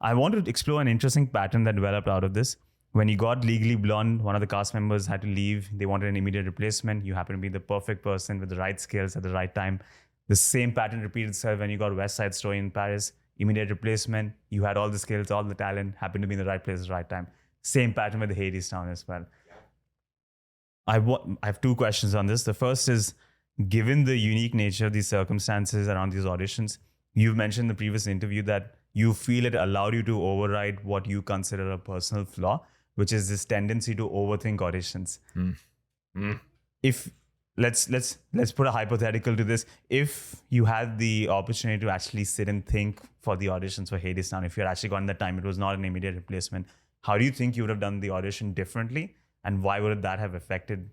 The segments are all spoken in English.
I wanted to explore an interesting pattern that developed out of this. When you got Legally Blonde, one of the cast members had to leave. They wanted an immediate replacement. You happen to be the perfect person with the right skills at the right time. The same pattern repeated itself when you got West Side Story in Paris. Immediate replacement. You had all the skills, all the talent, happened to be in the right place at the right time. Same pattern with the Hadestown as well. I have two questions on this. The first is, given the unique nature of these circumstances around these auditions, you've mentioned in the previous interview that you feel it allowed you to override what you consider a personal flaw, which is this tendency to overthink auditions. If let's put a hypothetical to this. If you had the opportunity to actually sit and think for the auditions for Hadestown, if you had actually gotten that time, it was not an immediate replacement. How do you think you would have done the audition differently? And why would that have affected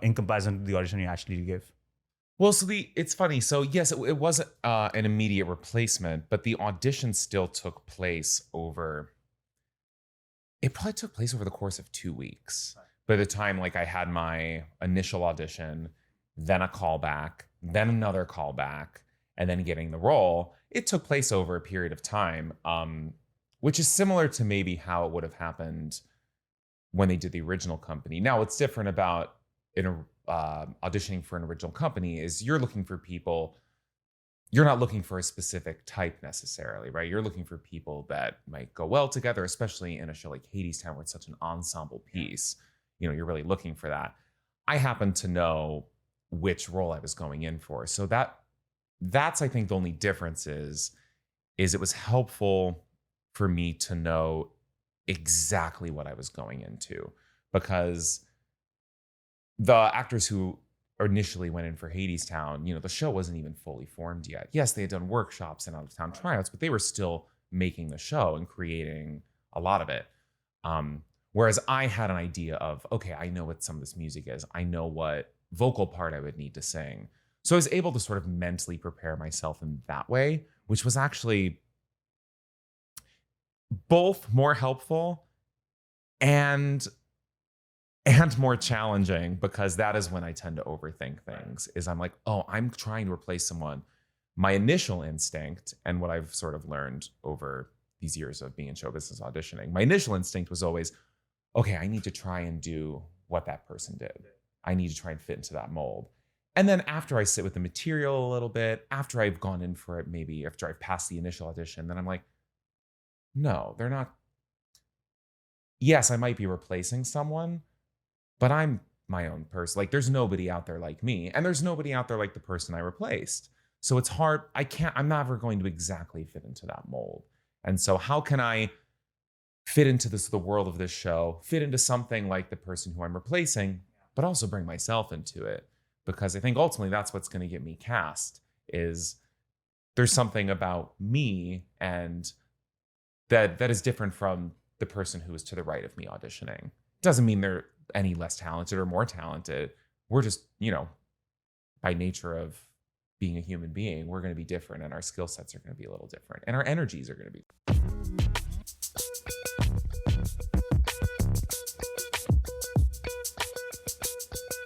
in comparison to the audition you actually give? Well, so it's funny. So yes, it wasn't an immediate replacement, but the audition still took place it probably took place over the course of 2 weeks. By the time I had my initial audition, then a callback, then another callback, and then getting the role, it took place over a period of time, which is similar to maybe how it would have happened when they did the original company. Now, what's different about auditioning for an original company is you're looking for people, you're not looking for a specific type necessarily, right? You're looking for people that might go well together, especially in a show like Hadestown, where it's such an ensemble piece. You're really looking for that. I happen to know which role I was going in for. So that's I think the only difference is it was helpful for me to know exactly what I was going into, because the actors who initially went in for Hadestown, the show wasn't even fully formed yet. Yes, they had done workshops and out-of-town tryouts, but they were still making the show and creating a lot of it. Whereas I had an idea of, okay, I know what some of this music is. I know what vocal part I would need to sing. So I was able to sort of mentally prepare myself in that way, which was actually both more helpful and more challenging, because that is when I tend to overthink things. Is I'm like, oh, I'm trying to replace someone. My initial instinct, and what I've sort of learned over these years of being in show business auditioning, my initial instinct was always, okay, I need to try and do what that person did. I need to try and fit into that mold. And then after I sit with the material a little bit, after I've gone in for it, maybe after I've passed the initial audition, then I'm like, no, they're not. Yes, I might be replacing someone, but I'm my own person. There's nobody out there like me, and there's nobody out there like the person I replaced. So it's hard. I'm never going to exactly fit into that mold. And so how can I fit into the world of this show, fit into something like the person who I'm replacing, but also bring myself into it? Because I think ultimately that's what's going to get me cast, is there's something about me and that is different from the person who is to the right of me auditioning. Doesn't mean they're any less talented or more talented. We're just, by nature of being a human being, we're going to be different, and our skill sets are going to be a little different, and our energies are going to be